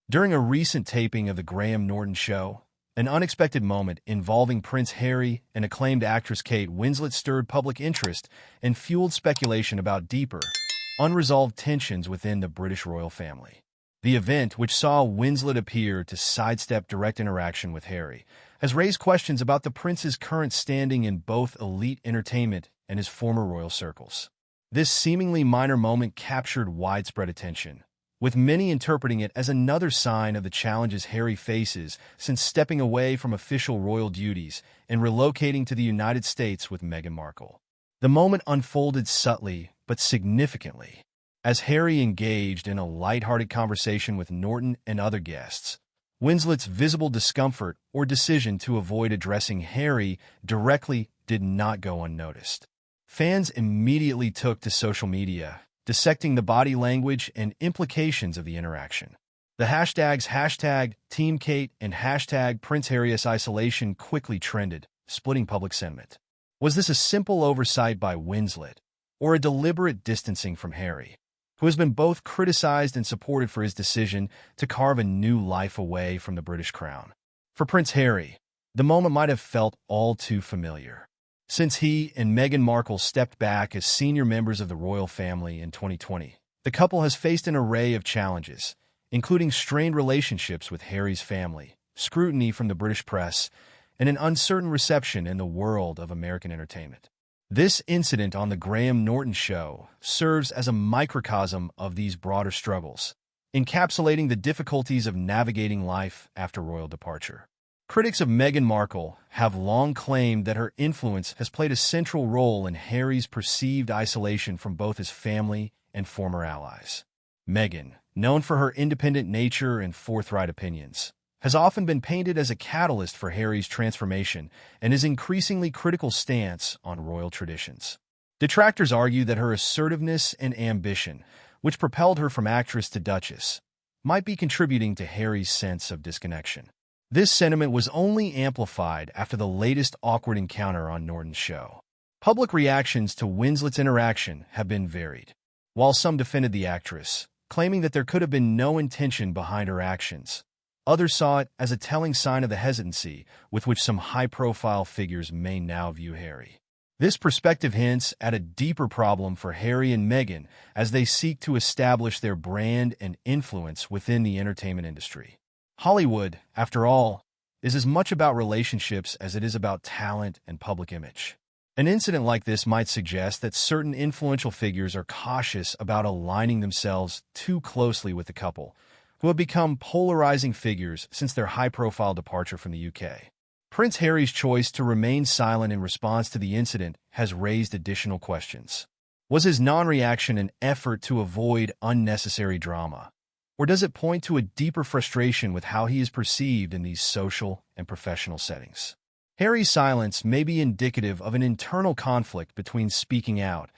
During a recent taping of the Graham Norton Show, an unexpected moment involving Prince Harry and acclaimed actress Kate Winslet stirred public interest and fueled speculation about deeper, unresolved tensions within the British royal family. The event, which saw Winslet appear to sidestep direct interaction with Harry, has raised questions about the prince's current standing in both elite entertainment and his former royal circles. This seemingly minor moment captured widespread attention, with many interpreting it as another sign of the challenges Harry faces since stepping away from official royal duties and relocating to the United States with Meghan Markle. The moment unfolded subtly but significantly, as Harry engaged in a lighthearted conversation with Norton and other guests. Winslet's visible discomfort or decision to avoid addressing Harry directly did not go unnoticed. Fans immediately took to social media, dissecting the body language and implications of the interaction. The hashtags #TeamKate and #PrinceHarry'sIsolation quickly trended, splitting public sentiment. Was this a simple oversight by Winslet, or a deliberate distancing from Harry, who has been both criticized and supported for his decision to carve a new life away from the British crown? For Prince Harry, the moment might have felt all too familiar. Since he and Meghan Markle stepped back as senior members of the royal family in 2020, the couple has faced an array of challenges, including strained relationships with Harry's family, scrutiny from the British press, and an uncertain reception in the world of American entertainment. This incident on the Graham Norton Show serves as a microcosm of these broader struggles, encapsulating the difficulties of navigating life after royal departure. Critics of Meghan Markle have long claimed that her influence has played a central role in Harry's perceived isolation from both his family and former allies. Meghan, known for her independent nature and forthright opinions, has often been painted as a catalyst for Harry's transformation and his increasingly critical stance on royal traditions. Detractors argue that her assertiveness and ambition, which propelled her from actress to duchess, might be contributing to Harry's sense of disconnection. This sentiment was only amplified after the latest awkward encounter on Norton's show. Public reactions to Winslet's interaction have been varied. While some defended the actress, claiming that there could have been no intention behind her actions, others saw it as a telling sign of the hesitancy with which some high-profile figures may now view Harry. This perspective hints at a deeper problem for Harry and Meghan as they seek to establish their brand and influence within the entertainment industry. Hollywood, after all, is as much about relationships as it is about talent and public image. An incident like this might suggest that certain influential figures are cautious about aligning themselves too closely with the couple, who have become polarizing figures since their high-profile departure from the UK. Prince Harry's choice to remain silent in response to the incident has raised additional questions. Was his non-reaction an effort to avoid unnecessary drama? Or does it point to a deeper frustration with how he is perceived in these social and professional settings? Harry's silence may be indicative of an internal conflict between speaking out,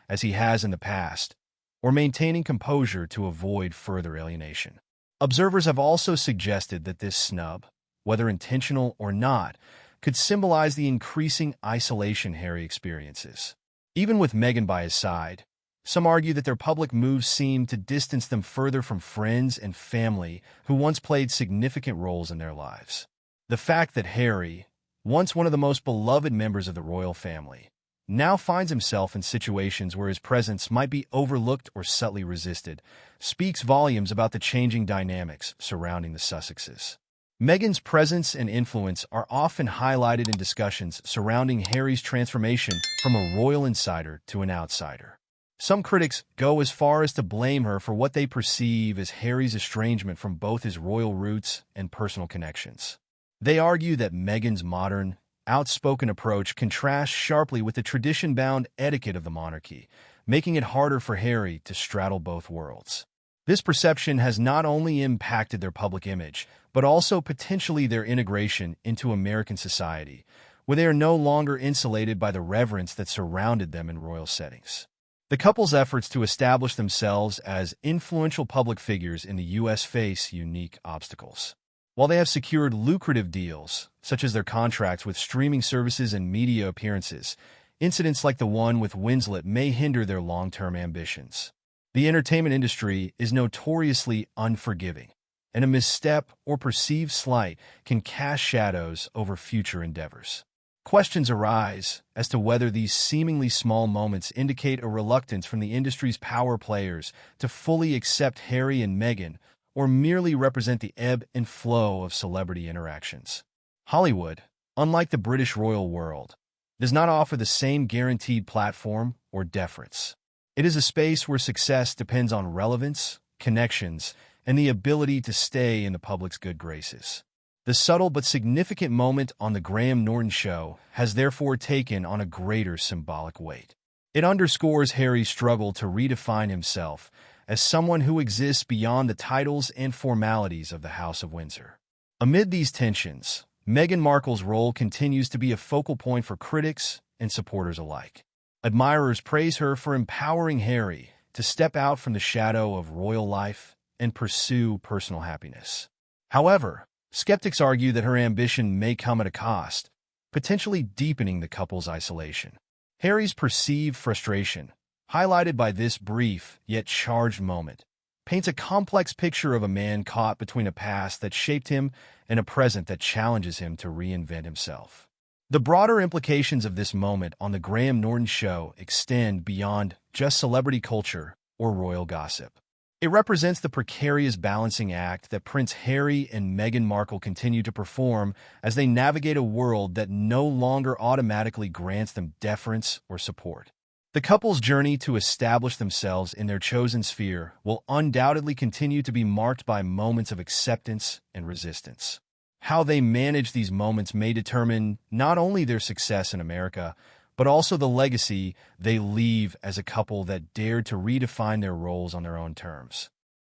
as he has in the past, or maintaining composure to avoid further alienation. Observers have also suggested that this snub, whether intentional or not, could symbolize the increasing isolation Harry experiences. Even with Meghan by his side, some argue that their public moves seem to distance them further from friends and family who once played significant roles in their lives. The fact that Harry, once one of the most beloved members of the royal family, now finds himself in situations where his presence might be overlooked or subtly resisted, speaks volumes about the changing dynamics surrounding the Sussexes. Meghan's presence and influence are often highlighted in discussions surrounding Harry's transformation from a royal insider to an outsider. Some critics go as far as to blame her for what they perceive as Harry's estrangement from both his royal roots and personal connections. They argue that Meghan's modern, outspoken approach contrasts sharply with the tradition-bound etiquette of the monarchy, making it harder for Harry to straddle both worlds. This perception has not only impacted their public image, but also potentially their integration into American society, where they are no longer insulated by the reverence that surrounded them in royal settings. The couple's efforts to establish themselves as influential public figures in the U.S. face unique obstacles. While they have secured lucrative deals, such as their contracts with streaming services and media appearances, incidents like the one with Winslet may hinder their long-term ambitions. The entertainment industry is notoriously unforgiving, and a misstep or perceived slight can cast shadows over future endeavors. Questions arise as to whether these seemingly small moments indicate a reluctance from the industry's power players to fully accept Harry and Meghan, or merely represent the ebb and flow of celebrity interactions. Hollywood, unlike the British royal world, does not offer the same guaranteed platform or deference. It is a space where success depends on relevance, connections, and the ability to stay in the public's good graces. The subtle but significant moment on the Graham Norton Show has therefore taken on a greater symbolic weight. It underscores Harry's struggle to redefine himself as someone who exists beyond the titles and formalities of the House of Windsor. Amid these tensions, Meghan Markle's role continues to be a focal point for critics and supporters alike. Admirers praise her for empowering Harry to step out from the shadow of royal life and pursue personal happiness. However, skeptics argue that her ambition may come at a cost, potentially deepening the couple's isolation. Harry's perceived frustration, highlighted by this brief yet charged moment, paints a complex picture of a man caught between a past that shaped him and a present that challenges him to reinvent himself. The broader implications of this moment on the Graham Norton Show extend beyond just celebrity culture or royal gossip. It represents the precarious balancing act that Prince Harry and Meghan Markle continue to perform as they navigate a world that no longer automatically grants them deference or support. The couple's journey to establish themselves in their chosen sphere will undoubtedly continue to be marked by moments of acceptance and resistance. How they manage these moments may determine not only their success in America, but also the legacy they leave as a couple that dared to redefine their roles on their own terms.